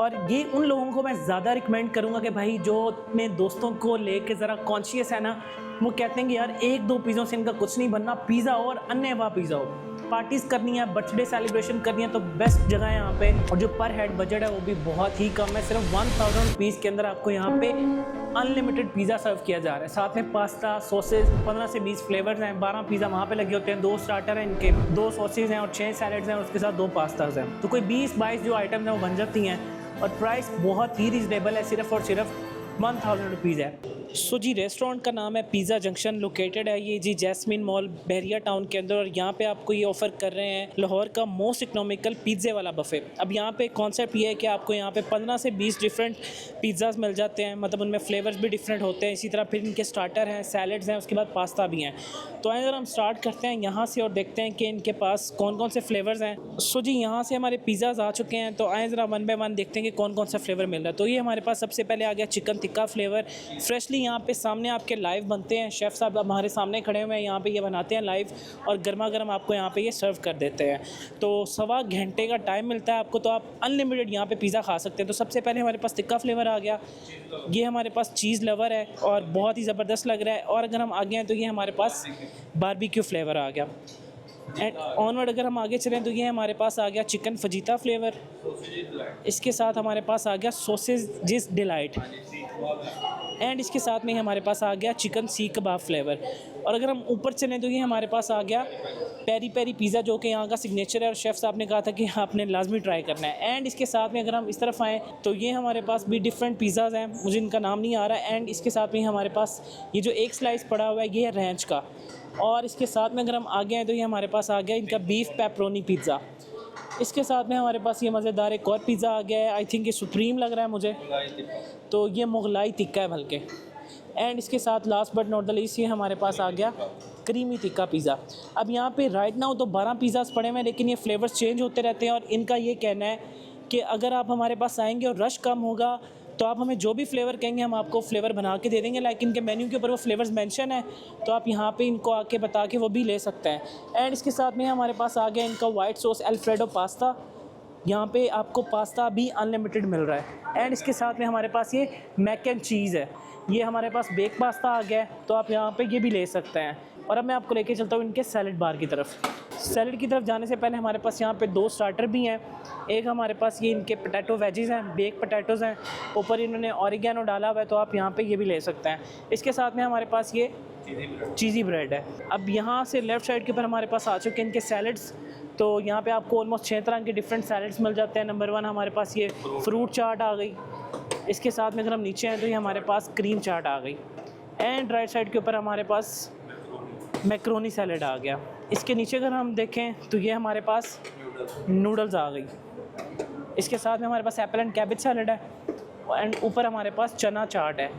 और ये उन लोगों को मैं ज़्यादा रिकमेंड करूँगा कि भाई जो अपने दोस्तों को लेके ज़रा कॉन्शियस है ना, वो कहते हैं कि यार एक दो पिज़्ज़ों से इनका कुछ नहीं बनना, पिज़्ज़ा हो और अन्य वाह पिज़्ज़ा हो। पार्टीज़ करनी है, बर्थडे सेलिब्रेशन करनी है तो बेस्ट जगह है यहाँ पे। और जो पर हेड बजट है वो भी बहुत ही कम है, सिर्फ 1000 रुपीज़ के अंदर आपको यहाँ पे अनलिमिटेड पिज़्ज़ा सर्व किया जा रहा है। साथ में पास्ता, सॉसेज, 15 से 20 फ्लेवर्स हैं, 12 पिज़्ज़ा वहाँ पे लगे होते हैं, 2 स्टार्टर हैं इनके, 2 सॉसेज हैं और 6 सैलड्स हैं और उसके साथ 2 पास्ताज हैं। तो कोई 20-22 जो आइटम्स हैं वो बन जाती हैं और प्राइस बहुत ही रीजनेबल है, सिर्फ और सिर्फ 1000 रुपीज़ है। सो जी रेस्टोरेंट का नाम है पिज़्ज़ा जंक्शन, लोकेटेड है ये जी जैस्मिन मॉल बहरिया टाउन के अंदर। और यहाँ पे आपको ये ऑफ़र कर रहे हैं लाहौर का मोस्ट इकोनॉमिकल पिज़्ज़े वाला बफ़े। अब यहाँ पे कॉन्सेप्ट ये है कि आपको यहाँ पे 15 से 20 डिफरेंट पिज़्ज़ाज मिल जाते हैं, मतलब उनमें फ्लेवर्स भी डिफरेंट होते हैं। इसी तरह फिर इनके स्टार्टर हैं, सैलड्स हैं, उसके बाद पास्ता भी हैं। तो आइए अगर हम स्टार्ट करते हैं यहाँ से और देखते हैं कि इनके पास कौन कौन से फ्लेवर्स हैं। सो जी यहाँ से हमारे पिज़्ज़ाज आ चुके हैं, तो आए ज़रा वन बाय वन देखते हैं कि कौन कौन सा फ्लेवर मिल रहा है। तो ये हमारे पास सबसे पहले आ गया चिकन टिक्का फ्लेवर, फ्रेशली यहाँ पे सामने आपके लाइव बनते हैं। शेफ़ साहब हमारे सामने खड़े हुए हैं, यहाँ पे ये बनाते हैं लाइव और गर्मा गर्म आपको यहाँ पे ये सर्व कर देते हैं। तो 1.25 घंटे का टाइम मिलता है आपको, तो आप अनलिमिटेड यहाँ पे पिज़्ज़ा खा सकते हैं। तो सबसे पहले हमारे पास टिक्का फ्लेवर आ गया, ये हमारे पास चीज़ लवर है और बहुत ही ज़बरदस्त लग रहा है। और अगर हम आगे हैं तो ये हमारे पास बारबेक्यू फ्लेवर आ गया। एंड ऑनवर्ड अगर हम आगे चलें तो ये हमारे पास आ गया चिकन फजीता फ्लेवर, इसके साथ हमारे पास आ गया सॉसेज डिलाइट, एंड इसके साथ में हमारे पास आ गया चिकन सीख कबाब फ्लेवर। और अगर हम ऊपर चलें तो ये हमारे पास आ गया पेरी पेरी पिज़्ज़ा, जो कि यहाँ का सिग्नेचर है और शेफ़ साहब ने कहा था कि आपने लाजमी ट्राई करना है। एंड इसके साथ में अगर हम इस तरफ आएँ तो ये हमारे पास भी डिफरेंट पिज़्ज़ाज़ हैं, मुझे इनका नाम नहीं आ रहा है। एंड इसके साथ में हमारे पास ये जो एक स्लाइस पड़ा हुआ है ये है रैंच का। और इसके साथ में अगर हम आगे हैं तो ये हमारे पास आ गया इनका बीफ पेपरोनी पिज़्ज़ा। इसके साथ में हमारे पास ये मज़ेदार एक और पिज़्ज़ा आ गया है, आई थिंक ये सुप्रीम लग रहा है मुझे, तो ये मुगलाई टिक्का है बल्कि। एंड इसके साथ last but not the least ये हमारे पास आ गया क्रीमी टिक्का पिज़्ज़ा। अब यहाँ पे राइट नाउ तो 12 पिज़्ज़ास पड़े हुए हैं, लेकिन ये फ्लेवर्स चेंज होते रहते हैं। और इनका ये कहना है कि अगर आप हमारे पास आएंगे और रश कम होगा तो आप हमें जो भी फ्लेवर कहेंगे हम आपको फ्लेवर बना के दे देंगे। लाइक इनके मेन्यू के ऊपर वो फ्लेवर्स मेंशन है, तो आप यहाँ पे इनको आके बता के वो भी ले सकते हैं। एंड इसके साथ में हमारे पास आ गया इनका वाइट सॉस अल्फ्रेडो पास्ता, यहाँ पे आपको पास्ता भी अनलिमिटेड मिल रहा है। एंड इसके साथ में हमारे पास ये मैक एंड चीज़ है, ये हमारे पास बेक पास्ता आ गया है, तो आप यहाँ पे ये भी ले सकते हैं। और अब मैं आपको लेके चलता हूँ इनके सैलड बार की तरफ। सैलड की तरफ जाने से पहले हमारे पास यहाँ पे 2 स्टार्टर भी हैं। एक हमारे पास ये इनके पोटैटो वेजीज़ हैं, बेक पोटैटोज़ हैं, ऊपर इन्होंने ऑरिगेनो डाला हुआ है, तो आप यहाँ पे ये भी ले सकते हैं। इसके साथ में हमारे पास ये चीज़ी ब्रेड है। अब यहाँ से लेफ़्ट साइड के ऊपर हमारे पास आ चुके हैं इनके सैलड्स, तो यहाँ पे आपको ऑलमोस्ट 6 तरह के डिफरेंट सैलड्स मिल जाते हैं। नंबर 1 हमारे पास ये फ्रूट चाट आ गई, इसके साथ में अगर हम नीचे हैं तो ये हमारे पास क्रीम चाट आ गई। एंड राइट साइड के ऊपर हमारे पास मैक्रोनी सैलड आ गया। इसके नीचे अगर हम देखें तो ये हमारे पास नूडल्स आ गई। इसके साथ में हमारे पास एप्पल एंड कैबेज सैलड है एंड ऊपर हमारे पास चना चाट है।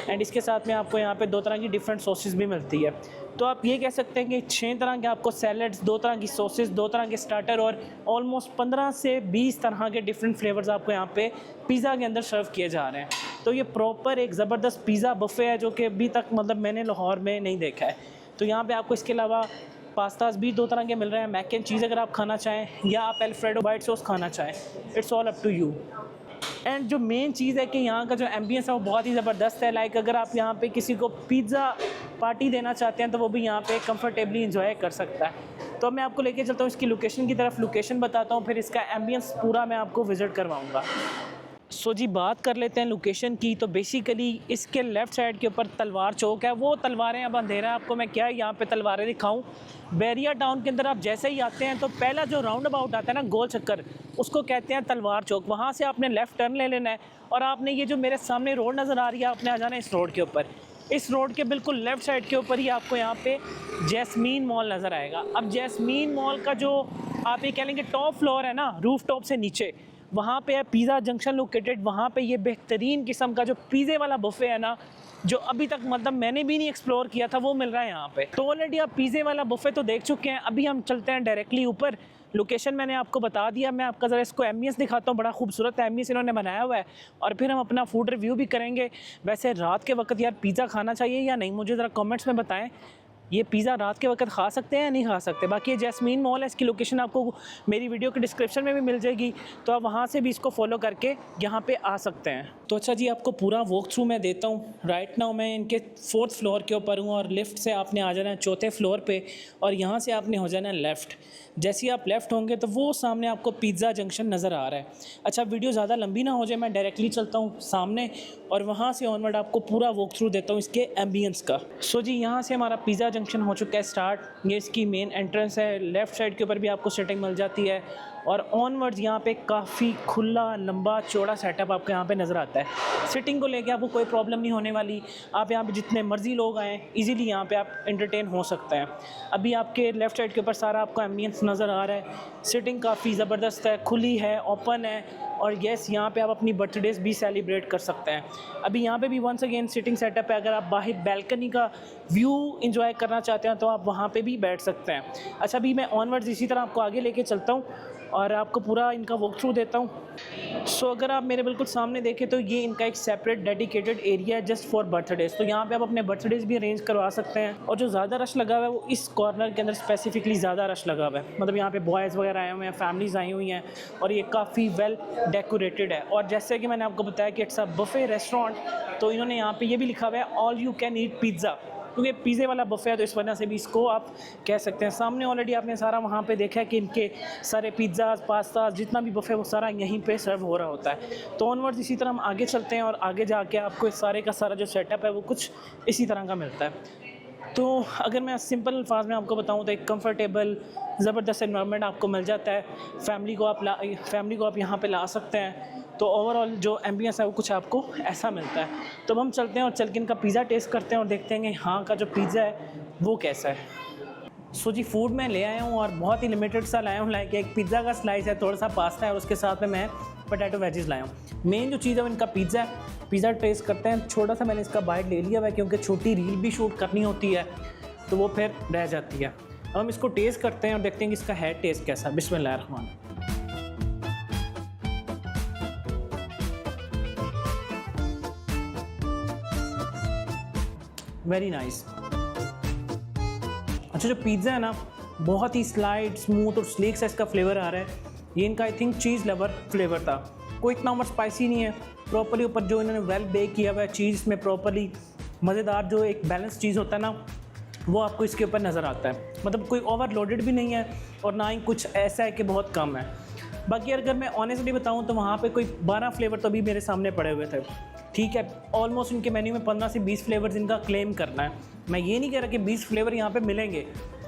एंड इसके साथ में आपको यहाँ पे 2 तरह की डिफरेंट सॉसेस भी मिलती है। तो आप ये कह सकते हैं कि 6 तरह के आपको सैलड्स, 2 तरह की सॉसेस, 2 तरह के स्टार्टर और ऑलमोस्ट 15 से 20 तरह के डिफरेंट फ्लेवर्स आपको यहाँ पे पिज़्ज़ा के अंदर सर्व किए जा रहे हैं। तो ये प्रॉपर एक ज़बरदस्त पिज़्ज़ा बफ़े है, जो कि अभी तक मतलब मैंने लाहौर में नहीं देखा है। तो यहाँ पे आपको इसके अलावा पास्ताज भी 2 तरह के मिल रहे हैं, मैक एंड चीज़ अगर आप खाना चाहें या आप अल्फ्रेडो वाइट सॉस खाना चाहें, it's all up to you. And जो मेन चीज़ है कि यहाँ का जो एम्बियंस है वो बहुत ही ज़बरदस्त है। लाइक अगर आप यहाँ पे किसी को पिज़्ज़ा पार्टी देना चाहते हैं तो वो भी यहाँ पे कंफर्टेबली इंजॉय कर सकता है। तो मैं आपको लेके चलता हूँ इसकी लोकेशन की तरफ, लोकेशन बताता हूँ, फिर इसका एम्बियंस पूरा मैं आपको विज़िट करवाऊँगा। सो जी बात कर लेते हैं लोकेशन की। तो बेसिकली इसके लेफ़्ट साइड के ऊपर तलवार चौक है, वो तलवारें अब अंधेरा है, आपको मैं क्या यहाँ पे तलवारें दिखाऊं। बहरिया टाउन के अंदर आप जैसे ही आते हैं तो पहला जो राउंड अबाउट आता है ना, गोल चक्कर, उसको कहते हैं तलवार चौक। वहाँ से आपने लेफ़्ट टर्न ले लेना है और आपने ये जो मेरे सामने रोड नज़र आ रही है, आपने आ जाना है इस रोड के ऊपर। इस रोड के बिल्कुल लेफ़्ट साइड के ऊपर ही आपको यहाँ पे जैस्मीन मॉल नज़र आएगा। अब जैस्मीन मॉल का जो आप ये कह लेंगे टॉप फ्लोर है ना, रूफ टॉप से नीचे, वहाँ पे है पिज़्ज़ा जंक्शन लोकेटेड। वहाँ पे ये बेहतरीन किस्म का जो पिज़्ज़े वाला बुफ़े है ना, जो अभी तक मतलब मैंने भी नहीं एक्सप्लोर किया था, वो मिल रहा है यहाँ पे। तो ऑलरेडी आप पिज़्ज़े वाला बुफ़े तो देख चुके हैं, अभी हम चलते हैं डायरेक्टली ऊपर। लोकेशन मैंने आपको बता दिया, मैं आपका ज़रा इसको एम्बियंस दिखाता हूँ। बड़ा खूबसूरत एम्बियंस इन्होंने बनाया हुआ है और फिर हम अपना फूड रिव्यू भी करेंगे। वैसे रात के वक्त यार पिज़्ज़ा खाना चाहिए या नहीं, मुझे ज़रा कमेंट्स में बताएं। ये पिज़्ज़ा रात के वक्त खा सकते हैं या नहीं खा सकते। बाकी ये जैस्मीन मॉल है, इसकी लोकेशन आपको मेरी वीडियो के डिस्क्रिप्शन में भी मिल जाएगी, तो आप वहाँ से भी इसको फॉलो करके यहाँ पे आ सकते हैं। तो अच्छा जी, आपको पूरा वॉक थ्रू मैं देता हूँ। राइट नाउ मैं इनके 4th फ्लोर के ऊपर हूँ और लिफ्ट से आपने आ जाना है 4थे फ्लोर पे और यहाँ से आपने हो जाना है लेफ़्ट। जैसे ही आप लेफ़्ट होंगे तो वो सामने आपको पिज़्ज़ा जंक्शन नज़र आ रहा है। अच्छा, वीडियो ज़्यादा लंबी ना हो जाए, मैं डायरेक्टली चलता हूँ सामने और वहाँ से ऑनवर्ड आपको पूरा वॉक थ्रू देता हूँ इसके एम्बियंस का। सो जी, यहाँ से हमारा पिज़्ज़ा जंक्शन हो चुका है स्टार्ट। ये इसकी मेन एंट्रेंस है। लेफ़्ट साइड के ऊपर भी आपको सीटिंग मिल जाती है और ऑनवर्ड्स यहाँ पे काफ़ी खुला लंबा चौड़ा सेटअप आपको यहाँ पे नज़र आता है। सिटिंग को लेके आपको कोई प्रॉब्लम नहीं होने वाली। आप यहाँ पे जितने मर्ज़ी लोग आएँ इजीली यहाँ पे आप एंटरटेन हो सकते हैं। अभी आपके लेफ़्ट साइड के ऊपर सारा आपको एम्बियंस नज़र आ रहा है। सिटिंग काफ़ी ज़बरदस्त है, खुली है, ओपन है और येस, यहाँ पे आप अपनी बर्थडेज़ भी सेलिब्रेट कर सकते हैं। अभी यहाँ पे भी वंस अगेन सिटिंग सेटअप है। अगर आप बाहर बैल्कनी का व्यू एंजॉय करना चाहते हैं तो आप वहाँ पे भी बैठ सकते हैं। अच्छा, अभी मैं ऑनवर्ड्स इसी तरह आपको आगे लेके चलता हूँ और आपको पूरा इनका वॉक थ्रू देता हूँ। सो अगर आप मेरे बिल्कुल सामने देखें तो ये इनका एक सेपरेट डेडिकेटेड एरिया है जस्ट फॉर बर्थडेज़। तो यहाँ पे आप अपने बर्थडेज़ भी अरेंज करवा सकते हैं। और जो ज़्यादा रश लगा हुआ है वो इस कॉर्नर के अंदर स्पेसिफिकली ज़्यादा रश लगा हुआ है। मतलब यहाँ पे बॉयज़ वगैरह आए हुए हैं, फैमिलीज़ आई हुई हैं और ये काफ़ी वेल डेकोरेटेड है। और जैसे कि मैंने आपको बताया कि इट्स अ बुफे रेस्टोरेंट, तो इन्होंने यहाँ पे ये भी लिखा हुआ है all you can eat pizza, क्योंकि पिज़्ज़े वाला बुफे है तो इस वजह से भी इसको आप कह सकते हैं। सामने ऑलरेडी आपने सारा वहाँ पे देखा है कि इनके सारे पिज़्ज़ाज, पास्ता, जितना भी बुफे वो सारा यहीं पे सर्व हो रहा होता है। तो ऑनवर्ड्स इसी तरह हम आगे चलते हैं और आगे जाके आपको इस सारे का सारा जो सेटअप है वो कुछ इसी तरह का मिलता है। तो अगर मैं सिंपल अल्फाज में आपको बताऊं तो एक कंफर्टेबल ज़बरदस्त एनवायरनमेंट आपको मिल जाता है। फैमिली को आप यहाँ पे ला सकते हैं। तो ओवरऑल जो एम्बियंस है वो कुछ आपको ऐसा मिलता है। तो अब हम चलते हैं और चल के इनका पिज़्ज़ा टेस्ट करते हैं और देखते हैं कि यहाँ का जो पिज़्ज़ा है वो कैसा है। सो जी, फूड मैं ले आया हूँ और बहुत ही लिमिटेड सा लाया हूँ। लाइक एक पिज़्ज़ा का स्लाइस है, थोड़ा सा पास्ता है और उसके साथ में मैं पोटैटो वेजेस लाया हूँ। मेन जो चीज़ है वो इनका पिज़्ज़ा है। पिज़्ज़ा टेस्ट करते हैं। छोटा सा मैंने इसका बाइट ले लिया हुआ है क्योंकि छोटी रील भी शूट करनी होती है तो वो फिर रह जाती है। अब हम इसको टेस्ट करते हैं और देखते हैं कि इसका है टेस्ट कैसा। बिस्मिल्लाहिर्रहमान। Very nice. अच्छा, जो पिज़्ज़ा है ना बहुत ही स्लाइड, स्मूथ और स्लीक सा इसका फ्लेवर आ रहा है। ये इनका I think cheese lover flavour था। कोई इतना ओवर स्पाइसी नहीं है। प्रॉपर्ली ऊपर जो इन्होंने वेल बेक किया हुआ है चीज़ में, प्रॉपर्ली मज़ेदार जो एक बैलेंस चीज़ होता है ना वो आपको इसके ऊपर नज़र आता है। मतलब कोई ओवरलोडेड भी नहीं है और ना ही कुछ ऐसा है कि बहुत कम है। बाकी अगर मैं ऑनेस्टली बताऊं तो वहाँ पे कोई 12 फ्लेवर तो अभी मेरे सामने पड़े हुए थे। ठीक है, ऑलमोस्ट इनके मेन्यू में 15 से 20 फ्लेवर्स इनका क्लेम करना है। मैं ये नहीं कह रहा कि 20 फ्लेवर यहाँ पे मिलेंगे,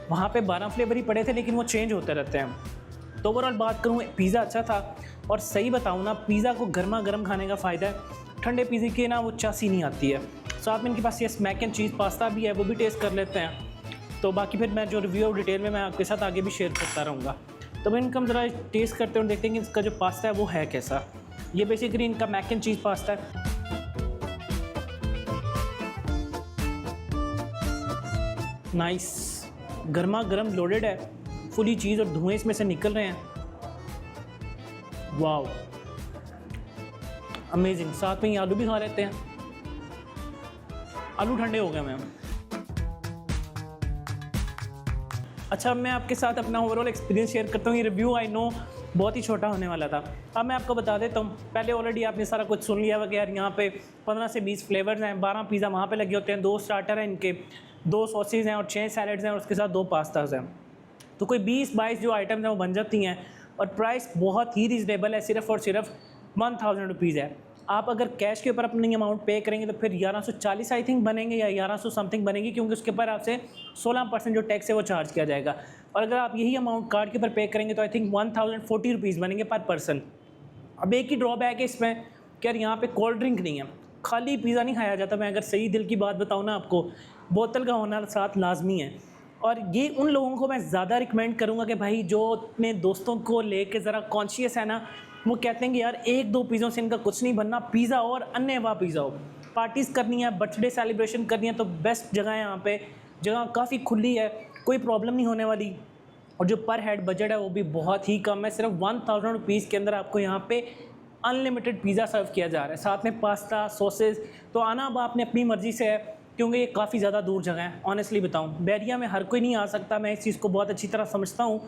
वहाँ पे 12 फ्लेवर ही पड़े थे लेकिन वो चेंज होते रहते हैं। तो ओवरऑल बात करूँ, पिज़्ज़ा अच्छा था। और सही बताऊँ ना, पिज़्ज़ा को गर्मा गर्म खाने का फ़ायदा है। ठंडे पिज़्ज़े की ना वो चासी नहीं आती है। साथ में इनके पास ये मैक एंड चीज़ पास्ता भी है, वो भी टेस्ट कर लेते हैं। तो बाकी फिर मैं जो रिव्यू और डिटेल में मैं आपके साथ आगे भी शेयर करता रहूँगा। तो मैं इनका ज़रा टेस्ट करते हैं और देखते हैं कि इसका जो पास्ता है वो है कैसा। ये बेसिकली इनका मैक एंड चीज़ पास्ता है। नाइस, गर्मा गर्म लोडेड है, फुली चीज़ और धुएँ इसमें से निकल रहे हैं। Wow, amazing. साथ में ये आलू भी खा लेते हैं। आलू ठंडे हो गए मैम। अच्छा, मैं आपके साथ अपना ओवरऑल एक्सपीरियंस शेयर करता हूँ। ये रिव्यू आई नो बहुत ही छोटा होने वाला था। अब मैं आपको बता देता हूँ। पहले ऑलरेडी आपने सारा कुछ सुन लिया वगैरह। यहाँ पे 15 से 20 फ्लेवर्स हैं, 12 पिज़्ज़ा वहाँ पे लगे होते हैं, 2 स्टार्टर हैं इनके, 2 सॉसेज हैं और 6 सैलड्स हैं और उसके साथ 2 पास्ताज हैं। तो कोई 20-22 जो आइटम्स हैं वो बन जाती हैं और प्राइस बहुत ही रीजनेबल है। सिर्फ और सिर्फ 1000 रुपीज़ है। आप अगर कैश के ऊपर अपनी अमाउंट पे करेंगे तो फिर 1140 आई थिंक बनेंगे या 1100 समथिंग बनेंगी, क्योंकि उसके ऊपर आपसे 16% जो टैक्स है वो चार्ज किया जाएगा। और अगर आप यही अमाउंट कार्ड के ऊपर पे करेंगे तो आई थिंक 1040 रुपीज़ बनेंगे पर पर्सन। अब एक ही ड्रॉबैक है इसमें कि यार यहाँ पे कोल्ड ड्रिंक नहीं है, खाली पिज़्ज़ा नहीं खाया जाता। मैं अगर सही दिल की बात बताऊँ ना आपको, बोतल का होना साथ लाजमी है। और ये उन लोगों को मैं ज़्यादा रिकमेंड करूँगा कि भाई जो अपने दोस्तों को लेके ज़रा कॉन्शियस है ना, वो कहते हैं कि यार 1-2 पिज़्ज़ों से इनका कुछ नहीं बनना, पिज़्ज़ा हो और अन्य वाह पिज़्ज़ा हो। पार्टीज़ करनी है, बर्थडे सेलिब्रेशन करनी है तो बेस्ट जगह है यहाँ पे। जगह काफ़ी खुली है, कोई प्रॉब्लम नहीं होने वाली। और जो पर हेड बजट है वो भी बहुत ही कम है। सिर्फ 1000 रुपीज़ के अंदर आपको यहाँ पे अनलिमिटेड पिज़्ज़ा सर्व किया जा रहा है, साथ में पास्ता, सॉसेज। तो आना अब आपने अपनी मर्ज़ी से है क्योंकि ये काफ़ी ज़्यादा दूर जगह है। ऑनेस्टली बताऊँ, बैरिया में हर कोई नहीं आ सकता, मैं इस चीज़ को बहुत अच्छी तरह समझता हूँ,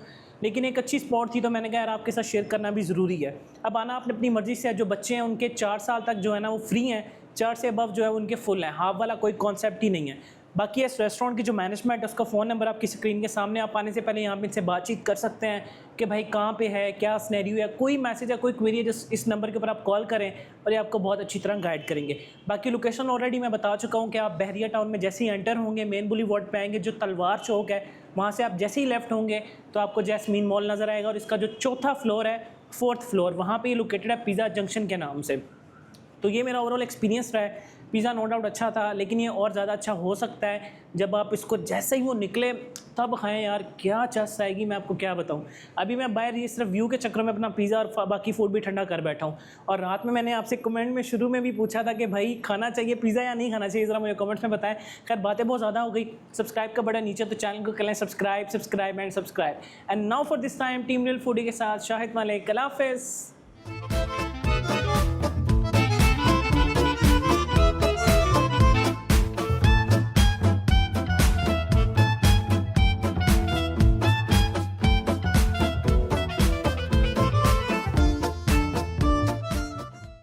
लेकिन एक अच्छी स्पॉट थी तो मैंने कहा यार आपके साथ शेयर करना भी ज़रूरी है। अब आना आपने अपनी मर्ज़ी से है, जो बच्चे हैं उनके 4 साल तक जो है ना वो फ्री हैं, 4 से अबव जो है उनके फुल हैं, हाफ वाला कोई कॉन्सेप्ट ही नहीं है। बाकी इस रेस्टोरेंट की जो मैनेजमेंट है उसका फ़ोन नंबर आपकी स्क्रीन के सामने, आप आने से पहले यहाँ पे इनसे बातचीत कर सकते हैं कि भाई कहाँ पे है, क्या सिनेरियो है, कोई मैसेज है, कोई क्वेरी है, जिस इस नंबर के ऊपर आप कॉल करें और ये आपको बहुत अच्छी तरह गाइड करेंगे। बाकी लोकेशन ऑलरेडी मैं बता चुका हूँ कि आप बहरिया टाउन में जैसे ही एंटर होंगे मेन बुलीवार्ड पे आएंगे, जो तलवार चौक है वहाँ से आप जैसे ही लेफ्ट होंगे तो आपको जैस्मीन मॉल नज़र आएगा, और इसका जो चौथा फ्लोर है, 4th फ्लोर, वहाँ पे ये लोकेटेड है पिज़्ज़ा जंक्शन के नाम से। तो ये मेरा ओवरऑल एक्सपीरियंस रहा है। पिज़्ज़ा नो डाउट अच्छा था, लेकिन ये और ज़्यादा अच्छा हो सकता है जब आप इसको जैसे ही वो निकले तब खाएं यार, क्या चस आएगी मैं आपको क्या बताऊं। अभी मैं बाहर ये सिर्फ व्यू के चक्कर में अपना पिज़्ज़ा और बाकी फूड भी ठंडा कर बैठा हूं। और रात में मैंने आपसे कमेंट में शुरू में भी पूछा था कि भाई खाना चाहिए पिज़्ज़ा या नहीं खाना चाहिए, ज़रा मुझे कमेंट्स में बताएं। खैर बातें बहुत ज़्यादा हो गई, सब्सक्राइब का बटन नीचे, तो चैनल को कर लें subscribe and now for this time team real foodie के साथ शाहिद मलिक, अल्लाह हाफ़िज़।